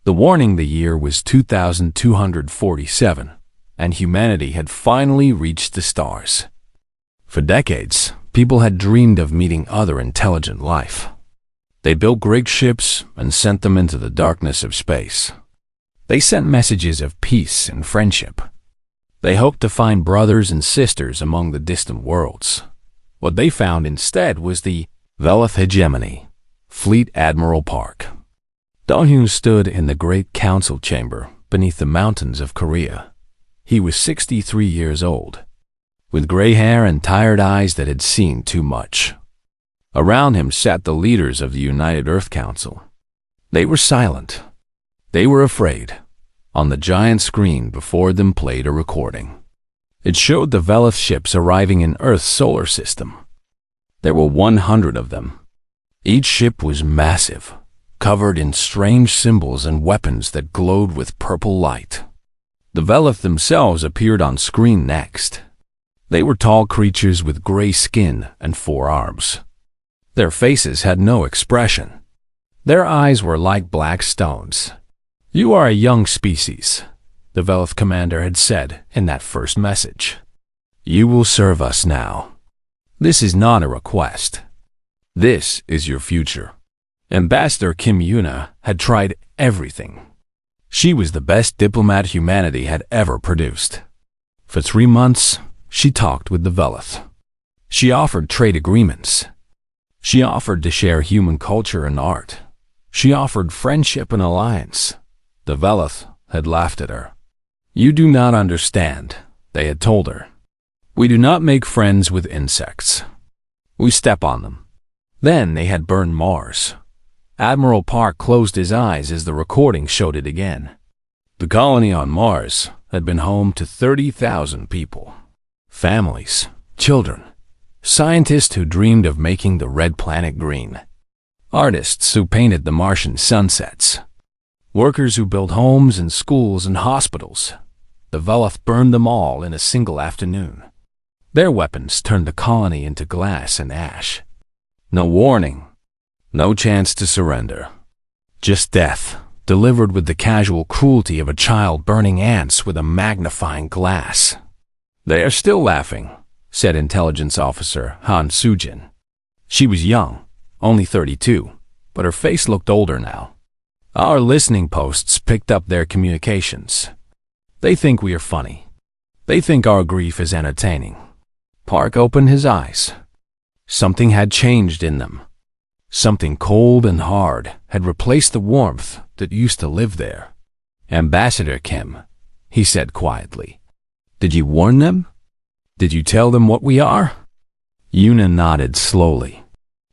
The warning: the year was 2247, and humanity had finally reached the stars. For decades, people had dreamed of meeting other intelligent life. They built great ships and sent them into the darkness of space. They sent messages of peace and friendship. They hoped to find brothers and sisters among the distant worlds. What they found instead was the Velith hegemony, Fleet Admiral Park. Dong-hyun stood in the great council chamber beneath the mountains of Korea. He was 63 years old, with gray hair and tired eyes that had seen too much. Around him sat the leaders of the United Earth Council. They were silent. They were afraid. On the giant screen before them played a recording. It showed the Velith ships arriving in Earth's solar system. There were 100 of them. Each ship was massive, covered in strange symbols and weapons that glowed with purple light. The Velith themselves appeared on screen next. They were tall creatures with gray skin and 4 arms. Their faces had no expression. Their eyes were like black stones. "You are a young species," the Velith commander had said in that first message. "You will serve us now. This is not a request. This is your future." Ambassador Kim Yuna had tried everything. She was the best diplomat humanity had ever produced. For 3 months, she talked with the Velith. She offered trade agreements. She offered to share human culture and art. She offered friendship and alliance. The Velith had laughed at her. "You do not understand," they had told her. "We do not make friends with insects. We step on them." Then they had burned Mars. Admiral Park closed his eyes as the recording showed it again. The colony on Mars had been home to 30,000 people. Families, children, scientists who dreamed of making the red planet green, artists who painted the Martian sunsets, workers who built homes and schools and hospitals. The Velith burned them all in a single afternoon. Their weapons turned the colony into glass and ash. No warning, no chance to surrender. Just death, delivered with the casual cruelty of a child burning ants with a magnifying glass. "They are still laughing," said intelligence officer Han Soo-jin. She was young, only 32, but her face looked older now. "Our listening posts picked up their communications. They think we are funny. They think our grief is entertaining." Park opened his eyes. Something had changed in them. Something cold and hard had replaced the warmth that used to live there. "Ambassador Kim," he said quietly, "did you warn them? Did you tell them what we are?" Yuna nodded slowly.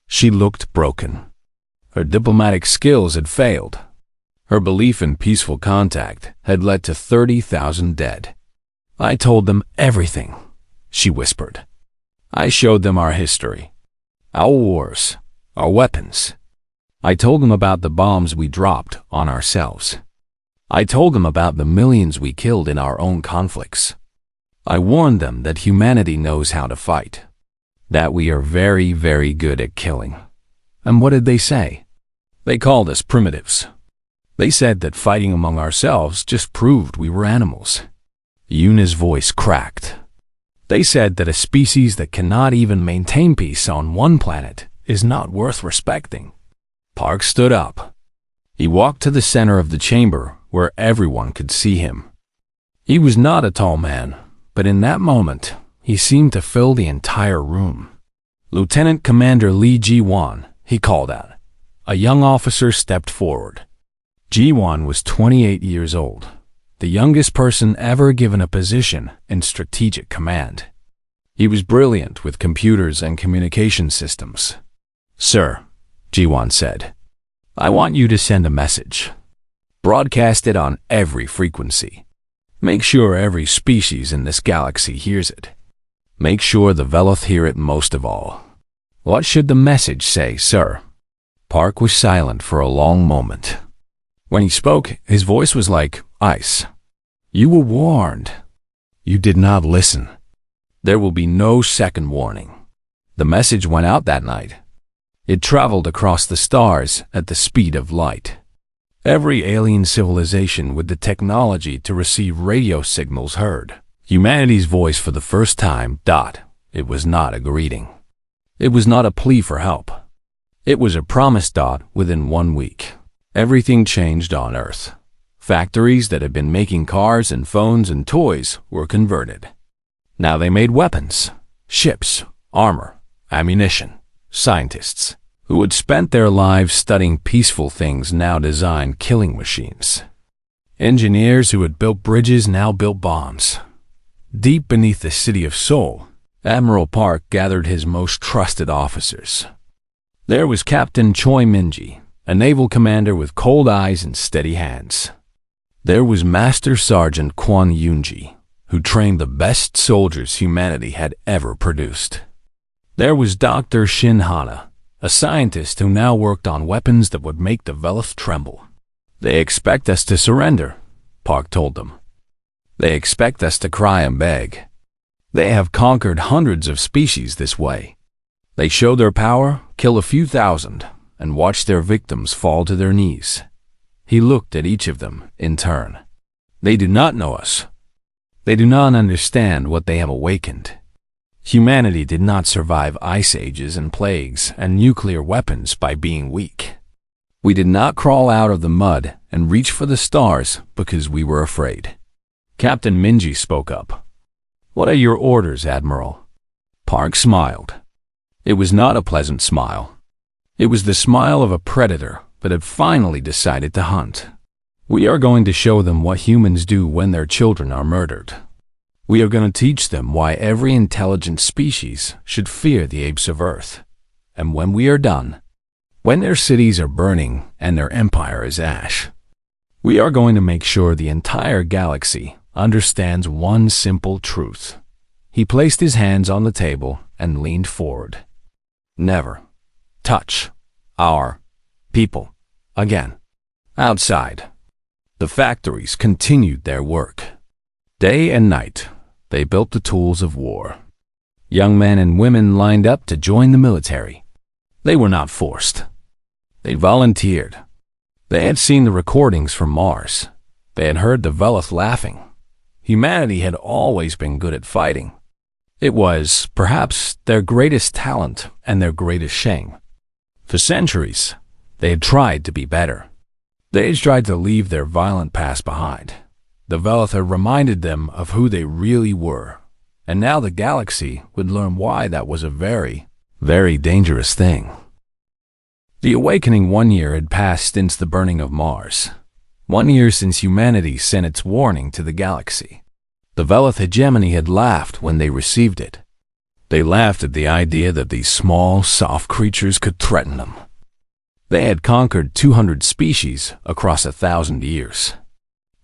She looked broken. Her diplomatic skills had failed. Her belief in peaceful contact had led to 30,000 dead. "I told them everything," she whispered. "I showed them our history, our wars, our weapons. I told them about the bombs we dropped on ourselves. I told them about the millions we killed in our own conflicts. I warned them that humanity knows how to fight, that we are very, very good at killing." And what did they say? They called us primitives. They said that fighting among ourselves just proved we were animals. Yuna's voice cracked. They said that a species that cannot even maintain peace on one planet is not worth respecting. Park stood up. He walked to the center of the chamber where everyone could see him. He was not a tall man, but in that moment, he seemed to fill the entire room. "Lieutenant Commander Lee Ji-won," he called out. A young officer stepped forward. Ji-won was 28 years old, the youngest person ever given a position in strategic command. He was brilliant with computers and communication systems. "Sir," Ji-won said, "I want you to send a message. Broadcast it on every frequency. Make sure every species in this galaxy hears it. Make sure the Velith hear it most of all." "What should the message say, sir?" Park was silent for a long moment. When he spoke, his voice was like ice. "You were warned. You did not listen. There will be no second warning." The message went out that night. It traveled across the stars at the speed of light. Every alien civilization with the technology to receive radio signals heard humanity's voice for the first time. It was not a greeting. It was not a plea for help. It was a promise. Within 1 week, everything changed on Earth. Factories that had been making cars and phones and toys were converted. Now they made weapons, ships, armor, ammunition. Scientists who had spent their lives studying peaceful things now designed killing machines. Engineers who had built bridges now built bombs. Deep beneath the city of Seoul, Admiral Park gathered his most trusted officers. There was Captain Choi Min-ji, a naval commander with cold eyes and steady hands. There was Master Sergeant Kwon Yoon-ji, who trained the best soldiers humanity had ever produced. There was Dr. Shin Hana, a scientist who now worked on weapons that would make the Velith tremble. They expect us to surrender, Park told them. They expect us to cry and beg. They have conquered hundreds of species this way. They show their power, kill a few thousand, and watch their victims fall to their knees. He looked at each of them in turn. They do not know us. They do not understand what they have awakened. Humanity did not survive ice ages and plagues and nuclear weapons by being weak. We did not crawl out of the mud and reach for the stars because we were afraid. Captain Min-ji spoke up. What are your orders, Admiral? Park smiled. It was not a pleasant smile. It was the smile of a predator that had finally decided to hunt. We are going to show them what humans do when their children are murdered. We are going to teach them why every intelligent species should fear the apes of Earth. And when we are done, when their cities are burning and their empire is ash, we are going to make sure the entire galaxy understands one simple truth. He placed his hands on the table and leaned forward. Never touch our people again. Outside, the factories continued their work. Day and night, they built the tools of war. Young men and women lined up to join the military. They were not forced. They volunteered. They had seen the recordings from Mars. They had heard the Velith laughing. Humanity had always been good at fighting. It was, perhaps, their greatest talent and their greatest shame. For centuries, they had tried to be better. They had tried to leave their violent past behind. The Velith had reminded them of who they really were, and now the galaxy would learn why that was a very, very dangerous thing. The awakening 1 year had passed since the burning of Mars. 1 year since humanity sent its warning to the galaxy. The Velith hegemony had laughed when they received it. They laughed at the idea that these small, soft creatures could threaten them. They had conquered 200 species across 1,000 years.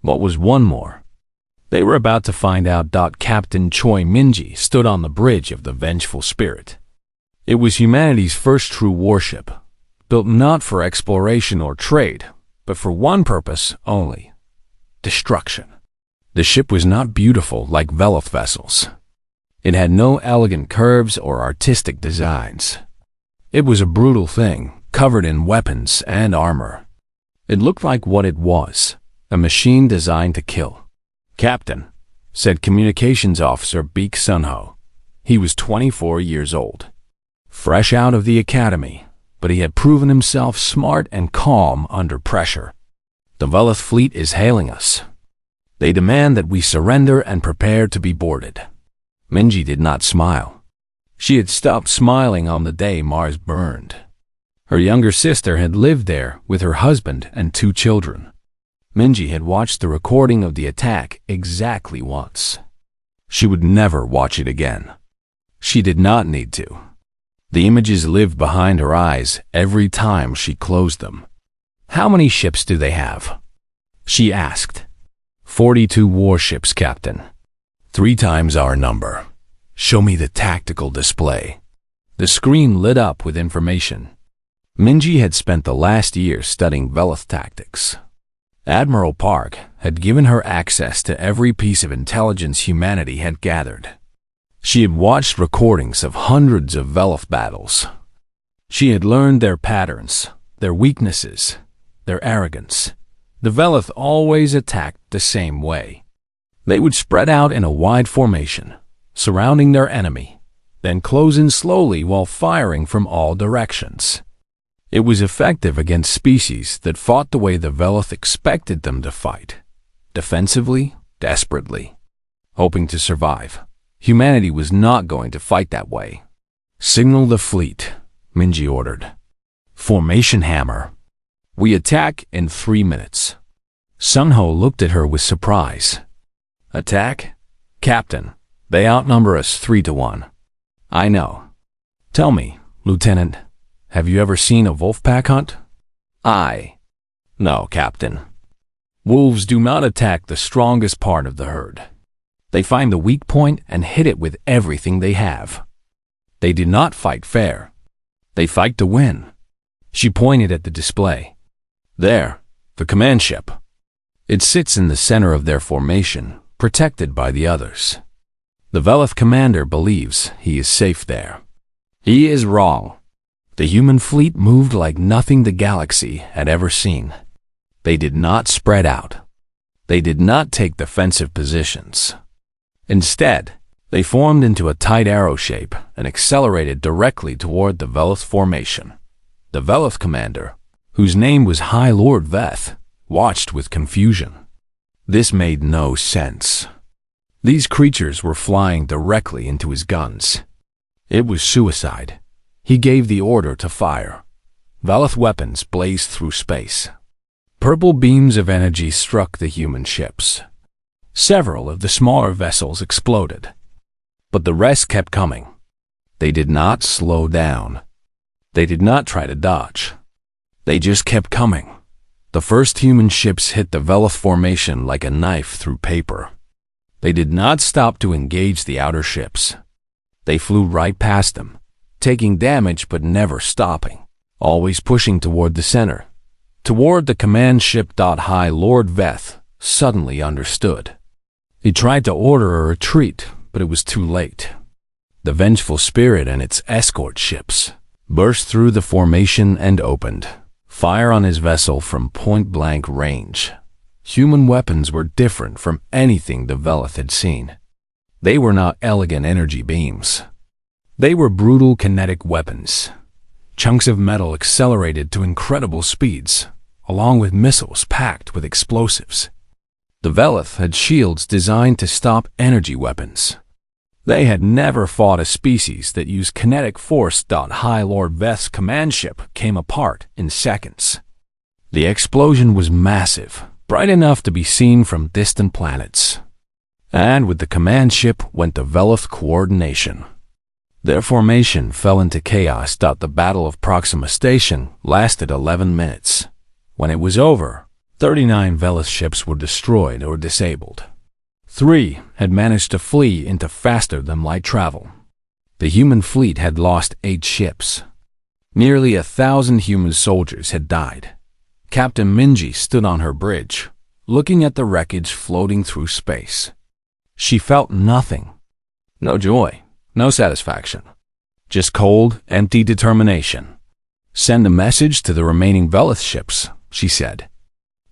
What was one more? They were about to find out. Captain Choi Min-ji stood on the bridge of the vengeful spirit. It was humanity's first true warship, built not for exploration or trade, but for one purpose only: destruction. The ship was not beautiful like Velith vessels. It had no elegant curves or artistic designs. It was a brutal thing, covered in weapons and armor. It looked like what it was: a machine designed to kill. Captain, said Communications Officer Baek Sun-ho. He was 24 years old. Fresh out of the academy, but he had proven himself smart and calm under pressure. The Velith fleet is hailing us. They demand that we surrender and prepare to be boarded. Min-ji did not smile. She had stopped smiling on the day Mars burned. Her younger sister had lived there with her husband and 2 children. Min-ji had watched the recording of the attack exactly once. She would never watch it again. She did not need to. The images lived behind her eyes every time she closed them. How many ships do they have? She asked. 42 warships, Captain. 3 times our number. Show me the tactical display. The screen lit up with information. Min-ji had spent the last year studying Velith tactics. Admiral Park had given her access to every piece of intelligence humanity had gathered. She had watched recordings of hundreds of Velith battles. She had learned their patterns, their weaknesses, their arrogance, The Velith always attacked the same way. They would spread out in a wide formation, surrounding their enemy, then close in slowly while firing from all directions. It was effective against species that fought the way the Velith expected them to fight, defensively, desperately, hoping to survive. Humanity was not going to fight that way. "Signal the fleet," Minji ordered. "Formation hammer. We attack in 3 minutes." Sunho looked at her with surprise. "Attack? Captain, they outnumber us 3-1. I know. Tell me, Lieutenant, have you ever seen a wolf pack hunt?" "No, Captain. Wolves do not attack the strongest part of the herd. They find the weak point and hit it with everything they have. They do not fight fair. They fight to win." She pointed at the display. "There, the command ship. It sits in the center of their formation, protected by the others. The Velith commander believes he is safe there. He is wrong. The human fleet moved like nothing the galaxy had ever seen. They did not spread out. They did not take defensive positions. Instead, they formed into a tight arrow shape and accelerated directly toward the Velith formation. The Velith commander, whose name was High Lord Veth, watched with confusion. This made no sense. These creatures were flying directly into his guns. It was suicide. He gave the order to fire. Velith weapons blazed through space. Purple beams of energy struck the human ships. Several of the smaller vessels exploded. But the rest kept coming. They did not slow down. They did not try to dodge. They just kept coming. The first human ships hit the Velith formation like a knife through paper. They did not stop to engage the outer ships. They flew right past them, taking damage but never stopping, always pushing toward the center, toward the command ship. High Lord Veth suddenly understood. He tried to order a retreat, but it was too late. The Vengeful Spirit and its escort ships burst through the formation and opened fire on his vessel from point-blank range. Human weapons were different from anything the Velith had seen. They were not elegant energy beams. They were brutal kinetic weapons. Chunks of metal accelerated to incredible speeds, along with missiles packed with explosives. The Velith had shields designed to stop energy weapons. They had never fought a species that used kinetic force. High Lord Veth's command ship came apart in seconds. The explosion was massive, bright enough to be seen from distant planets. And with the command ship went the Velith coordination. Their formation fell into chaos. The Battle of Proxima Station lasted 11 minutes. When it was over, 39 Velith ships were destroyed or disabled. 3 had managed to flee into faster-than-light travel. The human fleet had lost 8 ships. Nearly 1,000 human soldiers had died. Captain Minji stood on her bridge, looking at the wreckage floating through space. She felt nothing. No joy, no satisfaction. Just cold, empty determination. "Send a message to the remaining Velith ships," she said.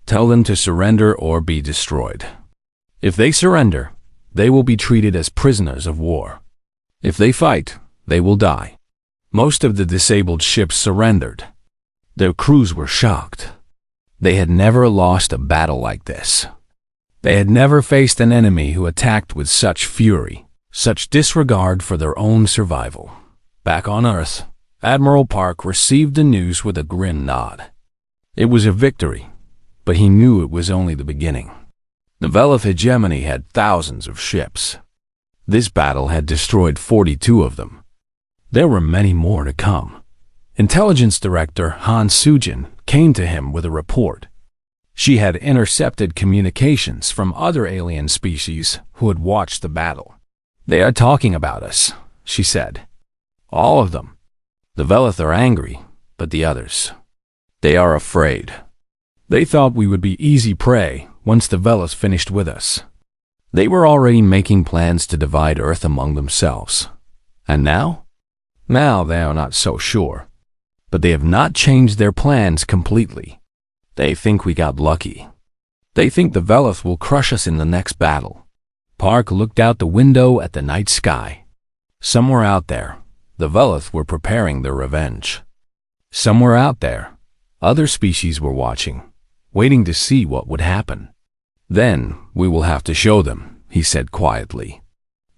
"Tell them to surrender or be destroyed. If they surrender, they will be treated as prisoners of war. If they fight, they will die." Most of the disabled ships surrendered. Their crews were shocked. They had never lost a battle like this. They had never faced an enemy who attacked with such fury, such disregard for their own survival. Back on Earth, Admiral Park received the news with a grim nod. It was a victory, but he knew it was only the beginning. The Velith hegemony had thousands of ships. This battle had destroyed 42 of them. There were many more to come. Intelligence Director Han Sujin came to him with a report. She had intercepted communications from other alien species who had watched the battle. "They are talking about us," she said. "All of them. The Velith are angry, but the others, they are afraid. They thought we would be easy prey once the Velith finished with us. They were already making plans to divide Earth among themselves. And now? Now they are not so sure. But they have not changed their plans completely. They think we got lucky. They think the Velith will crush us in the next battle. Park looked out the window at the night sky. Somewhere out there, the Velith were preparing their revenge. Somewhere out there, other species were watching, waiting to see what would happen. Then we will have to show them, he said quietly.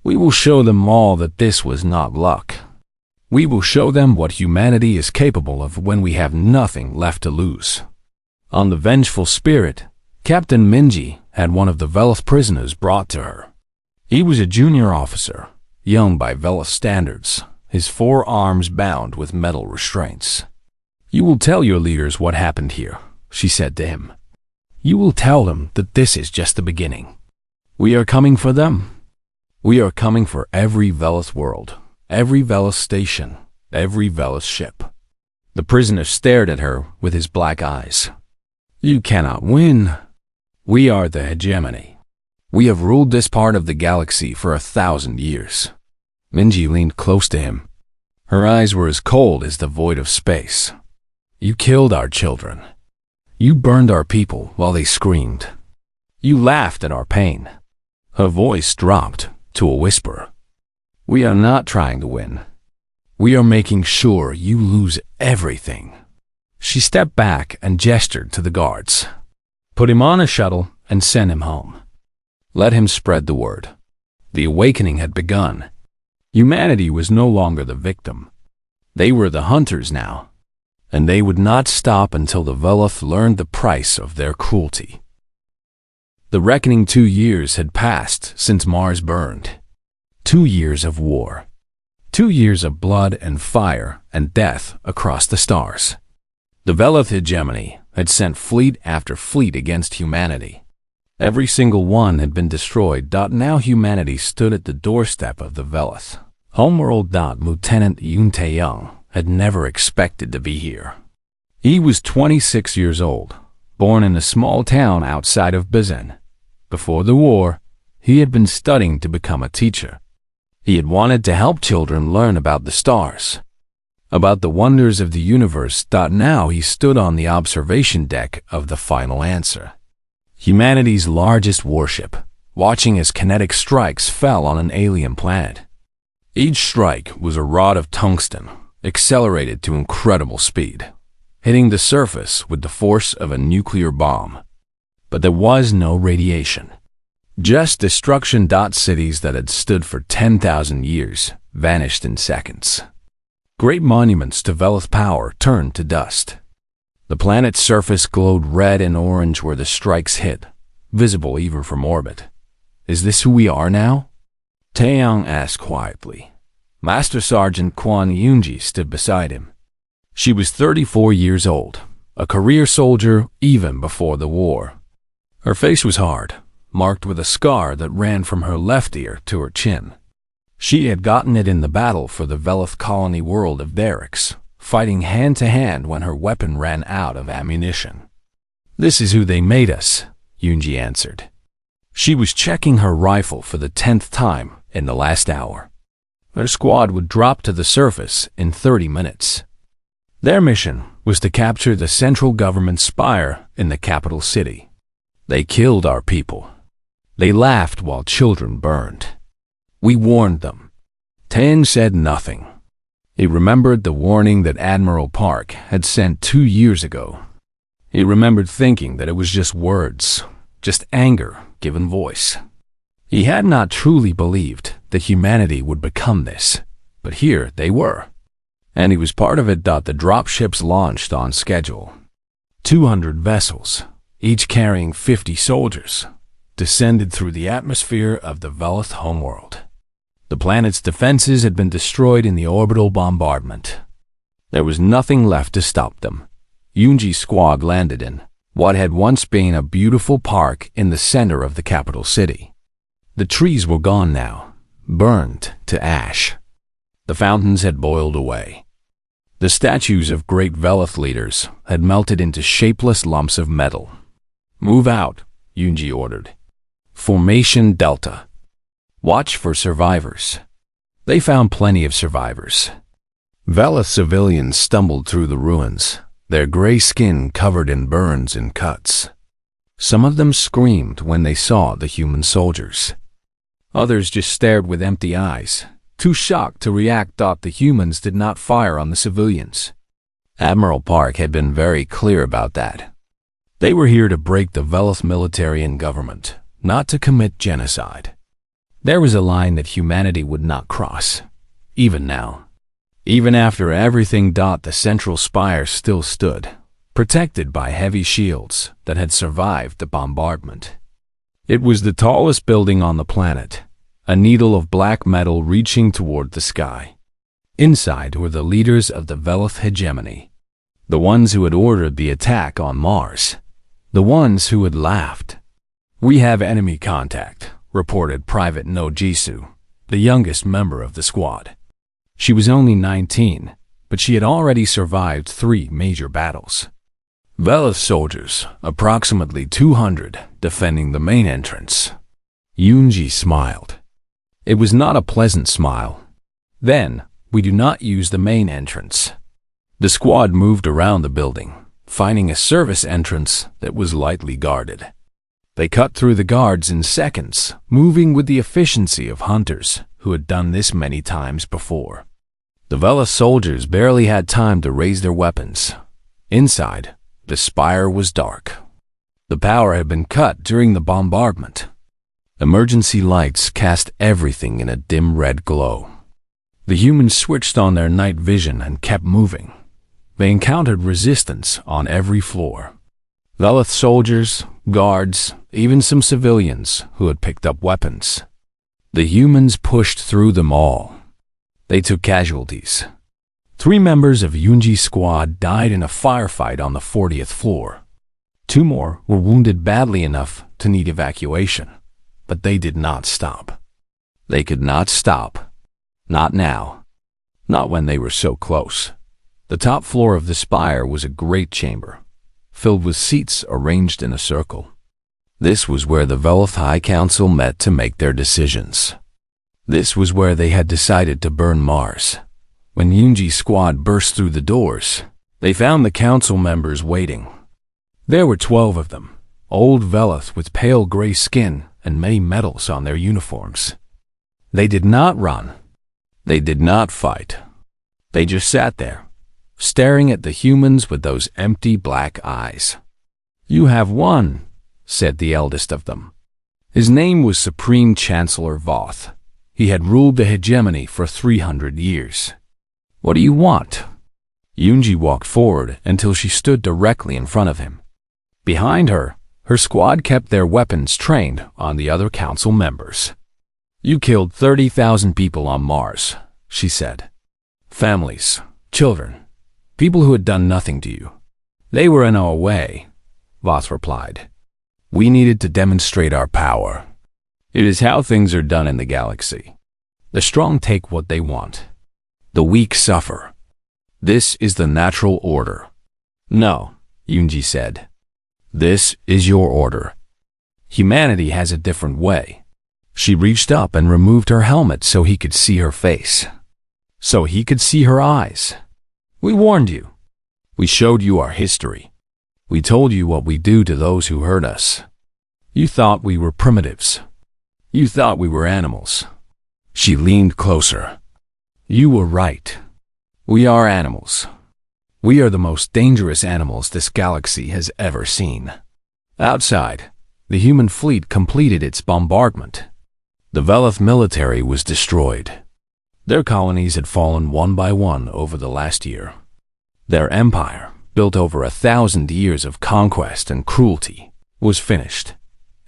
We will show them all that this was not luck. We will show them what humanity is capable of when we have nothing left to lose. On the vengeful spirit, Captain Minji had one of the Velith prisoners brought to her. He was a junior officer, young by Velith standards, his 4 arms bound with metal restraints. You will tell your leaders what happened here, she said to him. You will tell them that this is just the beginning. We are coming for them. We are coming for every Velith world, every Velith station, every Velith ship. The prisoner stared at her with his black eyes. You cannot win. We are the hegemony. We have ruled this part of the galaxy for 1,000 years. Minji leaned close to him. Her eyes were as cold as the void of space. You killed our children. You burned our people while they screamed. You laughed at our pain. Her voice dropped to a whisper. We are not trying to win. We are making sure you lose everything. She stepped back and gestured to the guards. Put him on a shuttle and send him home. Let him spread the word. The awakening had begun. Humanity was no longer the victim. They were the hunters now, and they would not stop until the Velith learned the price of their cruelty. The reckoning 2 years had passed since Mars burned. 2 years of war. 2 years of blood and fire and death across the stars. The Velith hegemony had sent fleet after fleet against humanity. Every single one had been destroyed. Now humanity stood at the doorstep of the Velith. Homeworld. Lieutenant Yoon Tae-young had never expected to be here. He was 26 years old, born in a small town outside of Bizen. Before the war, he had been studying to become a teacher. He had wanted to help children learn about the stars, about the wonders of the universe. Now he stood on the observation deck of the Final Answer, humanity's largest warship, watching as kinetic strikes fell on an alien planet. Each strike was a rod of tungsten, accelerated to incredible speed, hitting the surface with the force of a nuclear bomb. But there was no radiation. Just destruction. Cities that had stood for 10,000 years vanished in seconds. Great monuments to Velith power turned to dust. The planet's surface glowed red and orange where the strikes hit, visible even from orbit. Is this who we are now? Taeyong asked quietly. Master Sergeant Kwon Yoonji stood beside him. She was 34 years old, a career soldier even before the war. Her face was hard, marked with a scar that ran from her left ear to her chin. She had gotten it in the battle for the Velith colony world of Derrix, fighting hand-to-hand when her weapon ran out of ammunition. This is who they made us, Yoonji answered. She was checking her rifle for the 10th time in the last hour. Their squad would drop to the surface in 30 minutes. Their mission was to capture the central government spire in the capital city. They killed our people. They laughed while children burned. We warned them. Taeyong said nothing. He remembered the warning that Admiral Park had sent 2 years ago. He remembered thinking that it was just words, just anger given voice. He had not truly believed that humanity would become this, but here they were. And he was part of it. The dropships launched on schedule. 200 vessels, each carrying 50 soldiers, descended through the atmosphere of the Velith homeworld. The planet's defenses had been destroyed in the orbital bombardment. There was nothing left to stop them. Yoonji's squad landed in what had once been a beautiful park in the center of the capital city. The trees were gone now, burned to ash. The fountains had boiled away. The statues of great Velith leaders had melted into shapeless lumps of metal. Move out, Yoonji ordered. Formation Delta. Watch for survivors. They found plenty of survivors. Velith civilians stumbled through the ruins, their gray skin covered in burns and cuts. Some of them screamed when they saw the human soldiers. Others just stared with empty eyes, too shocked to react. The humans did not fire on the civilians. Admiral Park had been very clear about that. They were here to break the Veloth military and government, not to commit genocide. There was a line that humanity would not cross, even now. Even after everything. The central spire still stood, protected by heavy shields that had survived the bombardment. It was the tallest building on the planet, a needle of black metal reaching toward the sky. Inside were the leaders of the Veloth hegemony, the ones who had ordered the attack on Mars, the ones who had laughed. "We have enemy contact," reported Private Nojisu, the youngest member of the squad. She was only 19, but she had already survived 3 major battles. Veloth soldiers, approximately 200, defending the main entrance. Yunji smiled. It was not a pleasant smile. "Then, we do not use the main entrance." The squad moved around the building, finding a service entrance that was lightly guarded. They cut through the guards in seconds, moving with the efficiency of hunters who had done this many times before. The Veloth soldiers barely had time to raise their weapons. Inside, the spire was dark. The power had been cut during the bombardment. Emergency lights cast everything in a dim red glow. The humans switched on their night vision and kept moving. They encountered resistance on every floor. Veloth soldiers, guards, even some civilians who had picked up weapons. The humans pushed through them all. They took casualties. 3 members of Yunji's squad died in a firefight on the 40th floor. 2 more were wounded badly enough to need evacuation, but they did not stop. They could not stop. Not now. Not when they were so close. The top floor of the spire was a great chamber, filled with seats arranged in a circle. This was where the Veloth High Council met to make their decisions. This was where they had decided to burn Mars. When Yunji's squad burst through the doors, they found the council members waiting. There were 12 of them, old Veloth with pale gray skin and many medals on their uniforms. They did not run. They did not fight. They just sat there, staring at the humans with those empty black eyes. "You have won," said the eldest of them. His name was Supreme Chancellor Voth. He had ruled the hegemony for 300 years. "What do you want?" Yunji walked forward until she stood directly in front of him. Behind her, her squad kept their weapons trained on the other council members. "You killed 30,000 people on Mars," she said. "Families, children, people who had done nothing to you. They were in our way," Voth replied. "We needed to demonstrate our power. It is how things are done in the galaxy. The strong take what they want. The weak suffer. This is the natural order." "No," Yunji said. "This is your order. Humanity has a different way." She reached up and removed her helmet so he could see her face. So he could see her eyes. "We warned you. We showed you our history. We told you what we do to those who hurt us. You thought we were primitives. You thought we were animals." She leaned closer. "You were right. We are animals. We are the most dangerous animals this galaxy has ever seen." Outside, the human fleet completed its bombardment. The Veloth military was destroyed. Their colonies had fallen one by one over the last year. Their empire, built over 1,000 years of conquest and cruelty, was finished.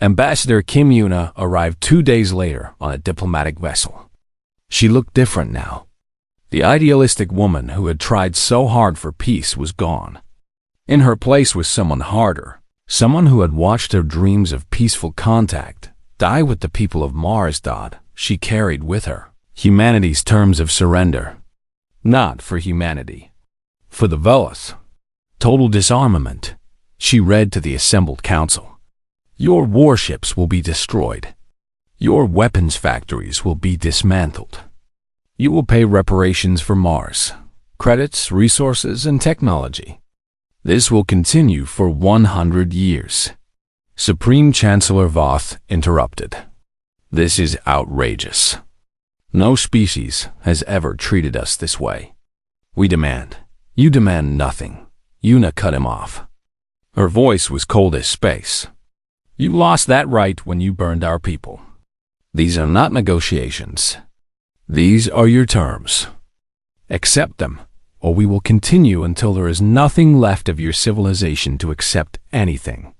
Ambassador Kim Yuna arrived 2 days later on a diplomatic vessel. She looked different now. The idealistic woman who had tried so hard for peace was gone. In her place was someone harder, someone who had watched her dreams of peaceful contact die with the people of Mars. She carried with her humanity's terms of surrender. Not for humanity. For the Veloth. Total disarmament. She read to the assembled council. "Your warships will be destroyed. Your weapons factories will be dismantled. You will pay reparations for Mars, credits, resources, and technology. This will continue for 100 years. Supreme Chancellor Voth interrupted. This is outrageous. No species has ever treated us this way. We demand. You demand nothing. Yuna cut him off. Her voice was cold as space. You lost that right when you burned our people. These are not negotiations. These are your terms. Accept them, or we will continue until there is nothing left of your civilization to accept anything.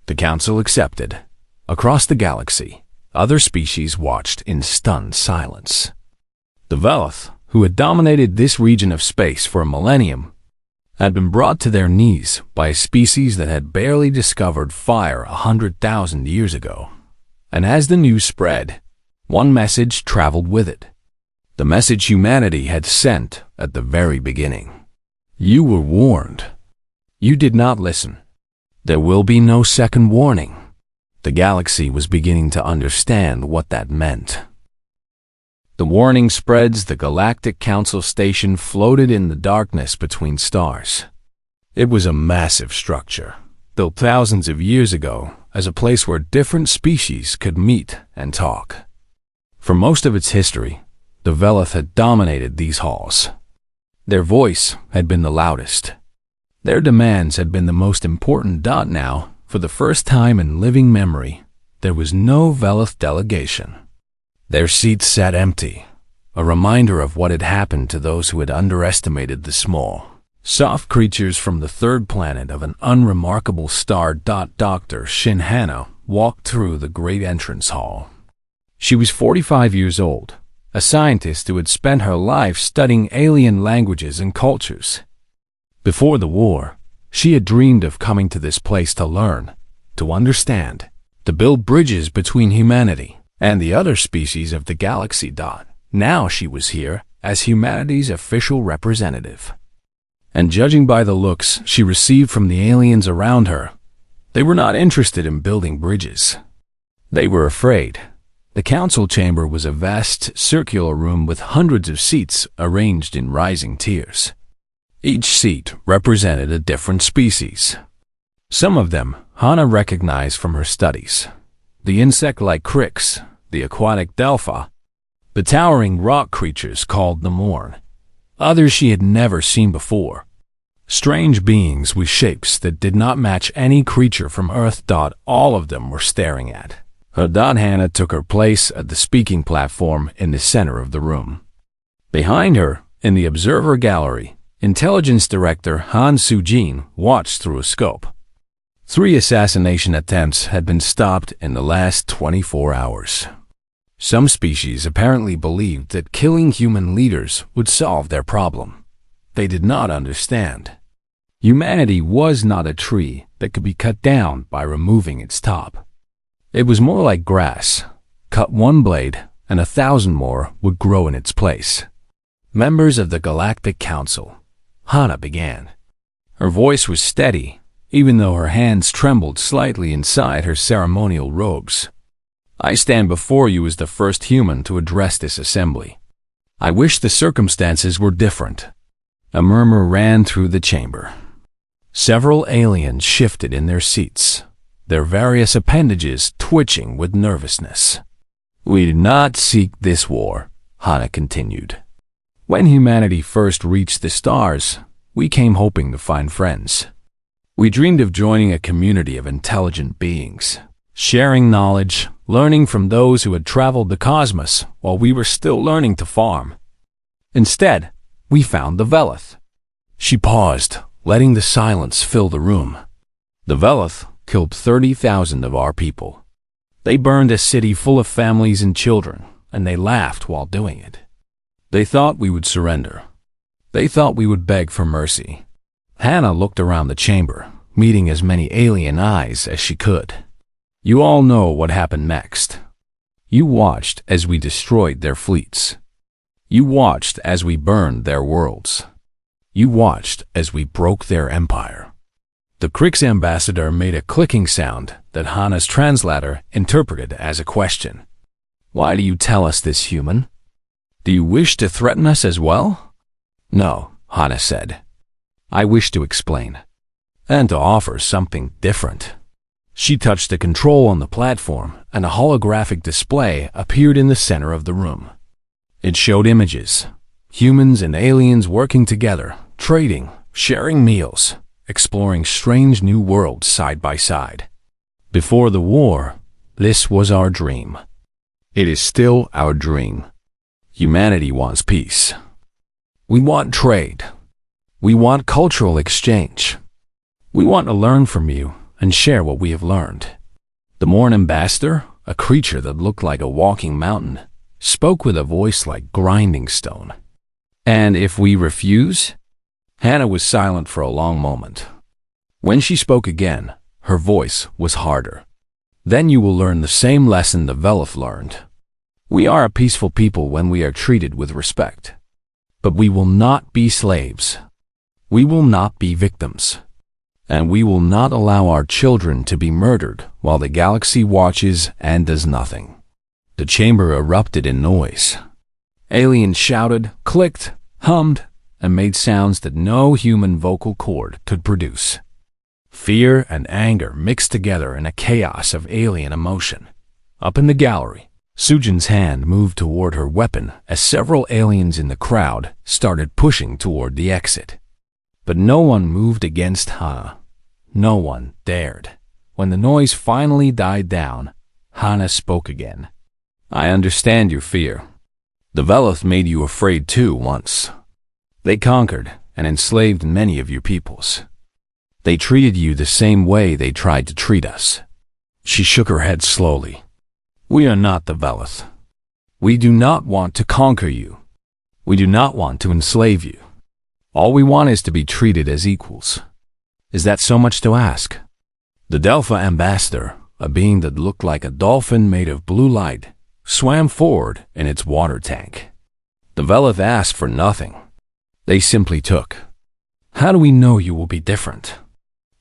The council accepted. Across the galaxy, other species watched in stunned silence. The Veloth, who had dominated this region of space for a millennium, had been brought to their knees by a species that had barely discovered fire 100,000 years ago. And as the news spread, one message traveled with it. The message humanity had sent at the very beginning. You were warned. You did not listen. There will be no second warning. The galaxy was beginning to understand what that meant. The warning spreads. The Galactic Council station floated in the darkness between stars. It was a massive structure, built thousands of years ago as a place where different species could meet and talk. For most of its history, the Veloth had dominated these halls. Their voice had been the loudest. Their demands had been the most important. Now, for the first time in living memory, there was no Veloth delegation. Their seats sat empty, a reminder of what had happened to those who had underestimated the small, soft creatures from the third planet of an unremarkable star. Dr. Shin Hannah walked through the great entrance hall. She was 45 years old, a scientist who had spent her life studying alien languages and cultures. Before the war, she had dreamed of coming to this place to learn, to understand, to build bridges between humanity and the other species of the galaxy. Now she was here as humanity's official representative. And judging by the looks she received from the aliens around her, they were not interested in building bridges. They were afraid. The council chamber was a vast circular room with hundreds of seats arranged in rising tiers. Each seat represented a different species. Some of them Hannah recognized from her studies. The insect-like crics, the aquatic delphi, the towering rock creatures called the Morn. Others she had never seen before. Strange beings with shapes that did not match any creature from Earth. All of them were staring at her. Hannah took her place at the speaking platform in the center of the room. Behind her, in the observer gallery, Intelligence Director Han Soo-jin watched through a scope. 3 assassination attempts had been stopped in the last 24 hours. Some species apparently believed that killing human leaders would solve their problem. They did not understand. Humanity was not a tree that could be cut down by removing its top. It was more like grass. Cut one blade, and 1,000 more would grow in its place. Members of the Galactic Council, Hannah began. Her voice was steady, even though her hands trembled slightly inside her ceremonial robes. I stand before you as the first human to address this assembly. I wish the circumstances were different. A murmur ran through the chamber. Several aliens shifted in their seats, their various appendages twitching with nervousness. We did not seek this war, Hannah continued. When humanity first reached the stars, we came hoping to find friends. We dreamed of joining a community of intelligent beings, sharing knowledge, learning from those who had traveled the cosmos while we were still learning to farm. Instead, we found the Veloth. She paused, letting the silence fill the room. The Veloth killed 30,000 of our people. They burned a city full of families and children, and they laughed while doing it. They thought we would surrender. They thought we would beg for mercy. Hannah looked around the chamber, meeting as many alien eyes as she could. You all know what happened next. You watched as we destroyed their fleets. You watched as we burned their worlds. You watched as we broke their empire. The Krix ambassador made a clicking sound that Hannah's translator interpreted as a question. Why do you tell us this, human? Do you wish to threaten us as well? No, Hannah said. I wish to explain, and to offer something different. She touched a control on the platform, and a holographic display appeared in the center of the room. It showed images, humans and aliens working together, trading, sharing meals, exploring strange new worlds side by side. Before the war, this was our dream. It is still our dream. Humanity wants peace. We want trade. We want cultural exchange. We want to learn from you and share what we have learned. The Morn Ambassador, a creature that looked like a walking mountain, spoke with a voice like grinding stone. And if we refuse? Hannah was silent for a long moment. When she spoke again, her voice was harder. Then you will learn the same lesson the Velith learned. We are a peaceful people when we are treated with respect. But we will not be slaves. We will not be victims. And we will not allow our children to be murdered while the galaxy watches and does nothing. The chamber erupted in noise. Aliens shouted, clicked, hummed, and made sounds that no human vocal cord could produce. Fear and anger mixed together in a chaos of alien emotion. Up in the gallery, Sujin's hand moved toward her weapon as several aliens in the crowd started pushing toward the exit. But no one moved against Hannah. No one dared. When the noise finally died down, Hannah spoke again. I understand your fear. The Velith made you afraid too once. They conquered and enslaved many of your peoples. They treated you the same way they tried to treat us. She shook her head slowly. We are not the Velith. We do not want to conquer you. We do not want to enslave you. All we want is to be treated as equals. Is that so much to ask? The Delpha Ambassador, a being that looked like a dolphin made of blue light, swam forward in its water tank. The Velith asked for nothing. They simply took. How do we know you will be different?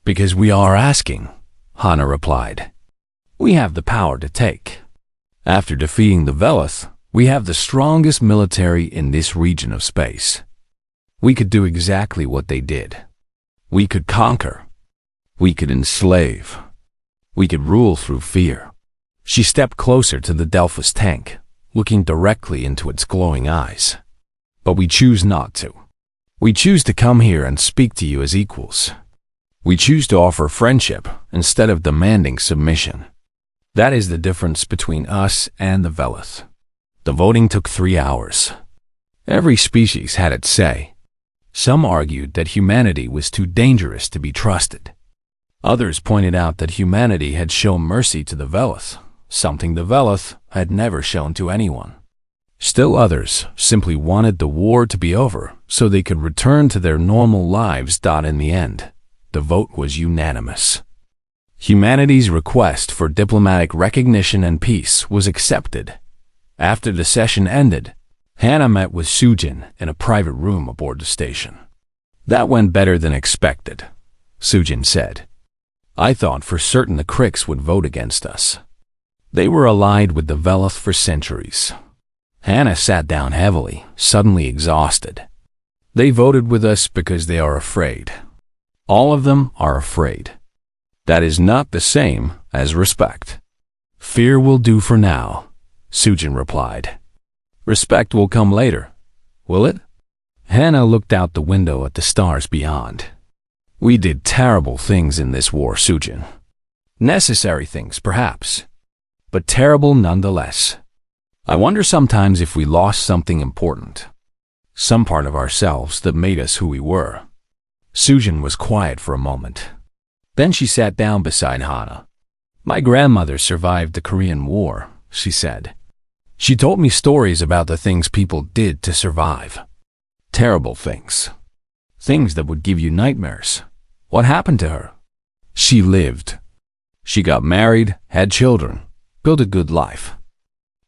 Because we are asking, Hannah replied. We have the power to take. After defeating the Velith, we have the strongest military in this region of space. We could do exactly what they did. We could conquer. We could enslave. We could rule through fear. She stepped closer to the Delphus tank, looking directly into its glowing eyes. But we choose not to. We choose to come here and speak to you as equals. We choose to offer friendship instead of demanding submission. That is the difference between us and the Velith. The voting took 3 hours. Every species had its say. Some argued that humanity was too dangerous to be trusted. Others pointed out that humanity had shown mercy to the Velith, something the Velith had never shown to anyone. Still others simply wanted the war to be over so they could return to their normal lives. In the end, the vote was unanimous. Humanity's request for diplomatic recognition and peace was accepted. After the session ended, Hannah met with Sujin in a private room aboard the station. That went better than expected, Sujin said. I thought for certain the Krix would vote against us. They were allied with the Velith for centuries. Hannah sat down heavily, suddenly exhausted. They voted with us because they are afraid. All of them are afraid. That is not the same as respect. Fear will do for now, Sujin replied. Respect will come later, will it? Hannah looked out the window at the stars beyond. We did terrible things in this war, Sujin. Necessary things, perhaps, but terrible nonetheless. I wonder sometimes if we lost something important, some part of ourselves that made us who we were. Sujin was quiet for a moment. Then she sat down beside Hannah. My grandmother survived the Korean War, she said. She told me stories about the things people did to survive. Terrible things. Things that would give you nightmares. What happened to her? She lived. She got married, had children, built a good life.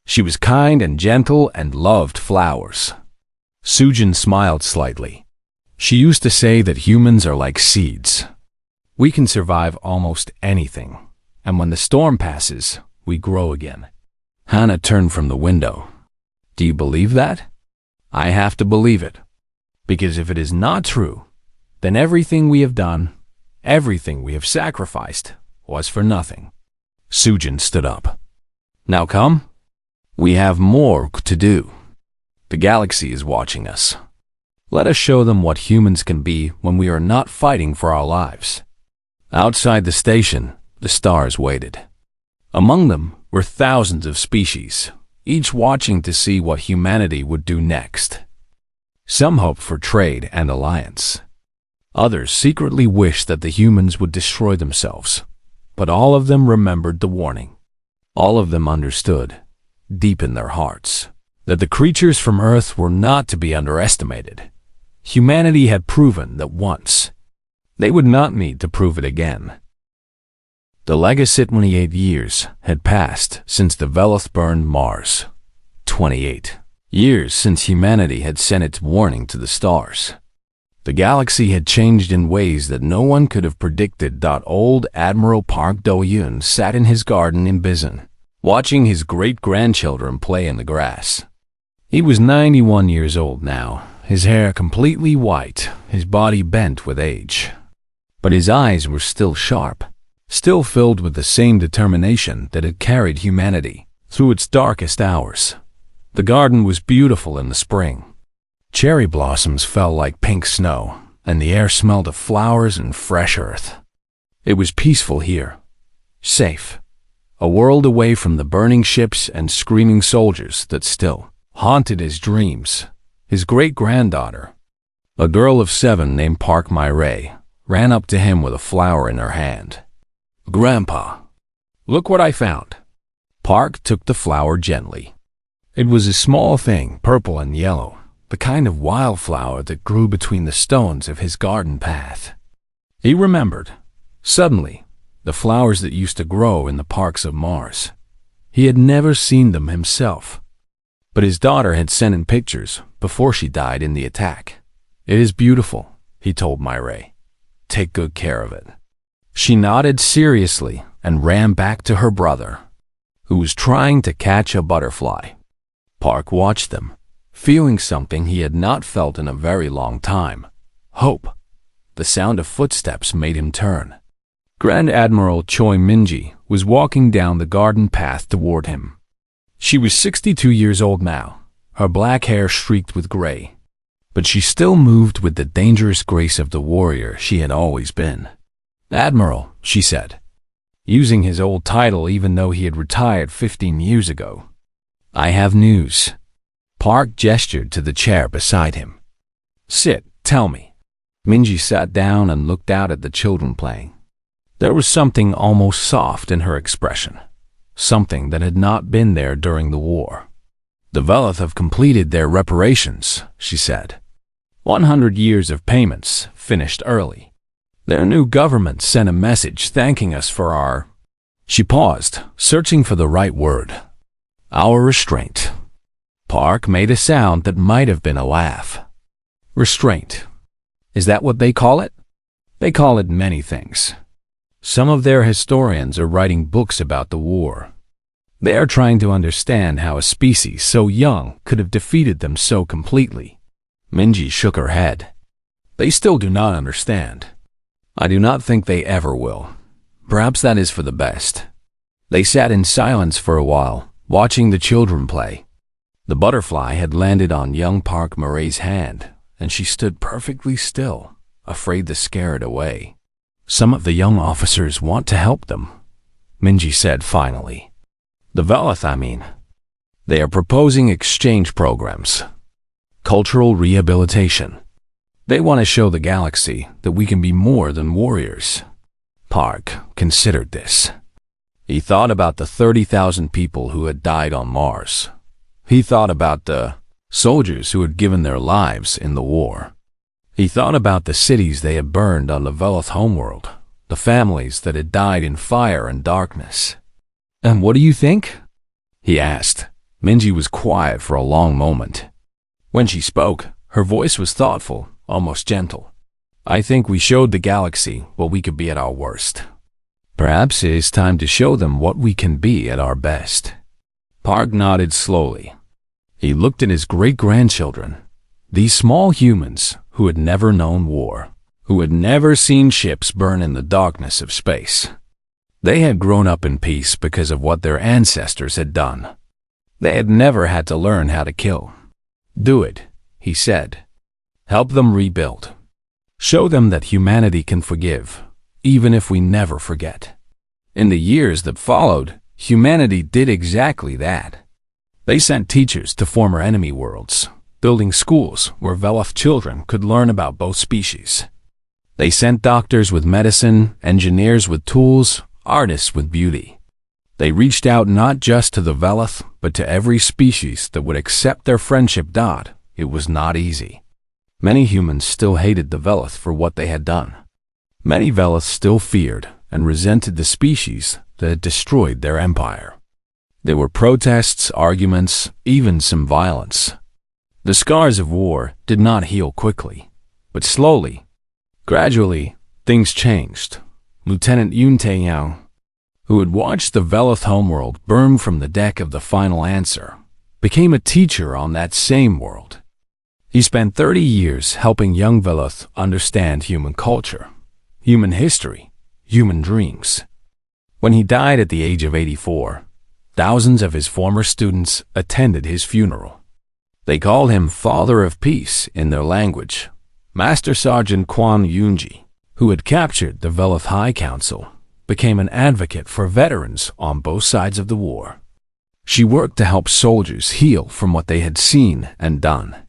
She was kind and gentle and loved flowers. Sujin smiled slightly. She used to say that humans are like seeds. We can survive almost anything, and when the storm passes, we grow again. Hannah turned from the window. Do you believe that? I have to believe it. Because if it is not true, then everything we have done, everything we have sacrificed, was for nothing. Sujin stood up. Now come. We have more to do. The galaxy is watching us. Let us show them what humans can be when we are not fighting for our lives. Outside the station, the stars waited. Among them were thousands of species, each watching to see what humanity would do next. Some hoped for trade and alliance. Others secretly wished that the humans would destroy themselves. But all of them remembered the warning. All of them understood, deep in their hearts, that the creatures from Earth were not to be underestimated. Humanity had proven that once. They would not need to prove it again. The legacy 28 years had passed since the Veloth burned Mars. 28 years since humanity had sent its warning to the stars. The galaxy had changed in ways that no one could have predicted. Old Admiral Park Do-yoon sat in his garden in Bizen, watching his great-grandchildren play in the grass. He was 91 years old now, his hair completely white, his body bent with age. But his eyes were still sharp, still filled with the same determination that had carried humanity through its darkest hours. The garden was beautiful in the spring. Cherry blossoms fell like pink snow, and the air smelled of flowers and fresh earth. It was peaceful here, safe, a world away from the burning ships and screaming soldiers that still haunted his dreams. His great-granddaughter, a girl of 7 named Park My-rae, ran up to him with a flower in her hand. "Grandpa, look what I found." Park took the flower gently. It was a small thing, purple and yellow, the kind of wildflower that grew between the stones of his garden path. He remembered, suddenly, the flowers that used to grow in the parks of Mars. He had never seen them himself, but his daughter had sent him pictures before she died in the attack. "It is beautiful," he told My-rae. "Take good care of it." She nodded seriously and ran back to her brother, who was trying to catch a butterfly. Park watched them, feeling something he had not felt in a very long time. Hope. The sound of footsteps made him turn. Grand Admiral Choi Minji was walking down the garden path toward him. She was 62 years old now, her black hair streaked with gray. But she still moved with the dangerous grace of the warrior she had always been. "Admiral," she said, using his old title even though he had retired 15 years ago. "I have news." Park gestured to the chair beside him. "Sit, tell me." Minji sat down and looked out at the children playing. There was something almost soft in her expression, something that had not been there during the war. "The Veloth have completed their reparations," she said. 100 years of payments, finished early. Their new government sent a message thanking us for our... She paused, searching for the right word. "Our restraint." Park made a sound that might have been a laugh. "Restraint. Is that what they call it?" "They call it many things. Some of their historians are writing books about the war. They are trying to understand how a species so young could have defeated them so completely." Minji shook her head. "They still do not understand. I do not think they ever will. Perhaps that is for the best." They sat in silence for a while, watching the children play. The butterfly had landed on young Park My-rae's hand, and she stood perfectly still, afraid to scare it away. "Some of the young officers want to help them," Minji said finally. "The Veloth, I mean. They are proposing exchange programs. Cultural rehabilitation. They want to show the galaxy that we can be more than warriors." Park considered this. He thought about the 30,000 people who had died on Mars. He thought about the soldiers who had given their lives in the war. He thought about the cities they had burned on the Veloth homeworld, the families that had died in fire and darkness. "And what do you think?" he asked. Minji was quiet for a long moment. When she spoke, her voice was thoughtful, almost gentle. "I think we showed the galaxy what we could be at our worst. Perhaps it is time to show them what we can be at our best." Park nodded slowly. He looked at his great-grandchildren, these small humans who had never known war, who had never seen ships burn in the darkness of space. They had grown up in peace because of what their ancestors had done. They had never had to learn how to kill. Do it, he said. Help them rebuild. Show them that humanity can forgive, even if we never forget. In the years that followed, humanity did exactly that. They sent teachers to former enemy worlds, building schools where Veloth children could learn about both species. They sent doctors with medicine, engineers with tools, artists with beauty. They reached out not just to the Veloth, but to every species that would accept their friendship. It was not easy. Many humans still hated the Veloth for what they had done. Many Veloth still feared and resented the species that had destroyed their empire. There were protests, arguments, even some violence. The scars of war did not heal quickly, but slowly, gradually, things changed. Lieutenant Yun Taeyao, who had watched the Veloth homeworld burn from the deck of the Final Answer, became a teacher on that same world. He spent 30 years helping young Veloth understand human culture, human history, human dreams. When he died at the age of 84, thousands of his former students attended his funeral. They called him Father of Peace in their language. Master Sergeant Quan Yunji, who had captured the Veloth High Council, became an advocate for veterans on both sides of the war. She worked to help soldiers heal from what they had seen and done.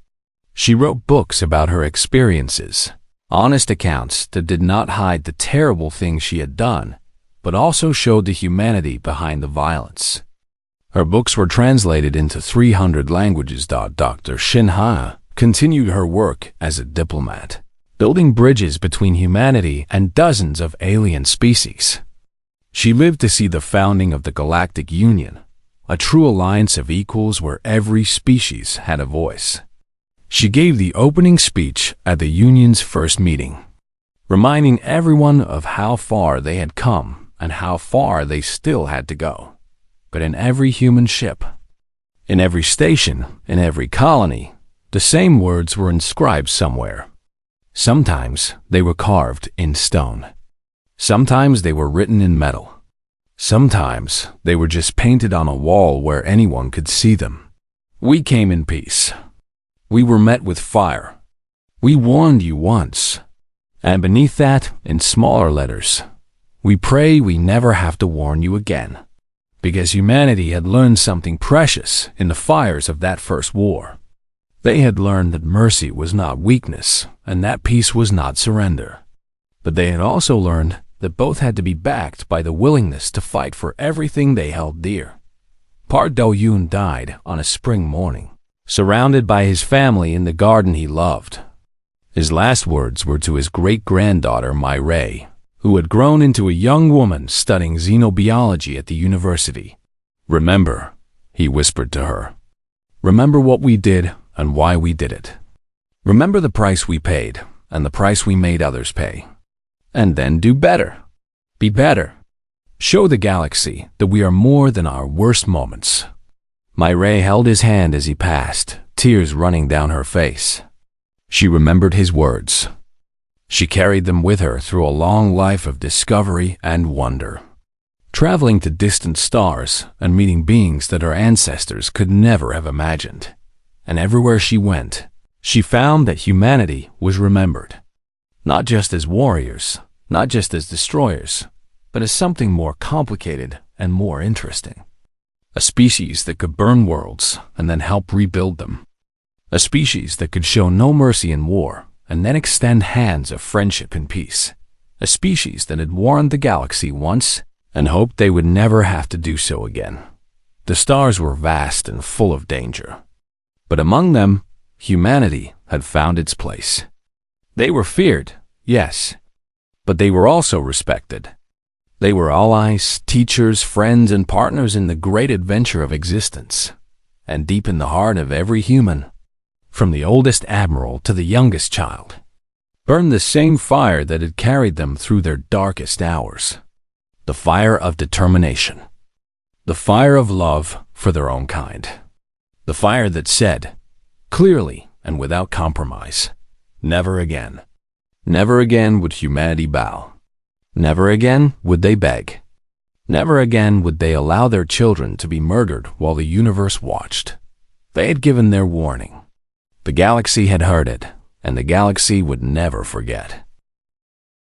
She wrote books about her experiences, honest accounts that did not hide the terrible things she had done, but also showed the humanity behind the violence. Her books were translated into 300 languages. Dr. Shin Ha continued her work as a diplomat, building bridges between humanity and dozens of alien species. She lived to see the founding of the Galactic Union, a true alliance of equals where every species had a voice. She gave the opening speech at the Union's first meeting, reminding everyone of how far they had come and how far they still had to go. But in every human ship, in every station, in every colony, the same words were inscribed somewhere. Sometimes they were carved in stone. Sometimes they were written in metal. Sometimes they were just painted on a wall where anyone could see them. We came in peace. We were met with fire. We warned you once. And beneath that, in smaller letters, we pray we never have to warn you again. Because humanity had learned something precious in the fires of that first war. They had learned that mercy was not weakness, and that peace was not surrender. But they had also learned that both had to be backed by the willingness to fight for everything they held dear. Park Do-yoon died on a spring morning, surrounded by his family in the garden he loved. His last words were to his great-granddaughter, Mai Rei, who had grown into a young woman studying xenobiology at the university. "Remember," he whispered to her. "Remember what we did and why we did it. Remember the price we paid and the price we made others pay. And then do better. Be better. Show the galaxy that we are more than our worst moments." Mai Rei held his hand as he passed, tears running down her face. She remembered his words. She carried them with her through a long life of discovery and wonder, traveling to distant stars and meeting beings that her ancestors could never have imagined. And everywhere she went, she found that humanity was remembered, not just as warriors, not just as destroyers, but as something more complicated and more interesting. A species that could burn worlds and then help rebuild them. A species that could show no mercy in war and then extend hands of friendship and peace. A species that had warned the galaxy once and hoped they would never have to do so again. The stars were vast and full of danger. But among them, humanity had found its place. They were feared, yes, but they were also respected. They were allies, teachers, friends, and partners in the great adventure of existence. And deep in the heart of every human, from the oldest admiral to the youngest child, burned the same fire that had carried them through their darkest hours. The fire of determination. The fire of love for their own kind. The fire that said, clearly and without compromise, never again. Never again would humanity bow. Never again would they beg. Never again would they allow their children to be murdered while the universe watched. They had given their warning. The galaxy had heard it, and the galaxy would never forget.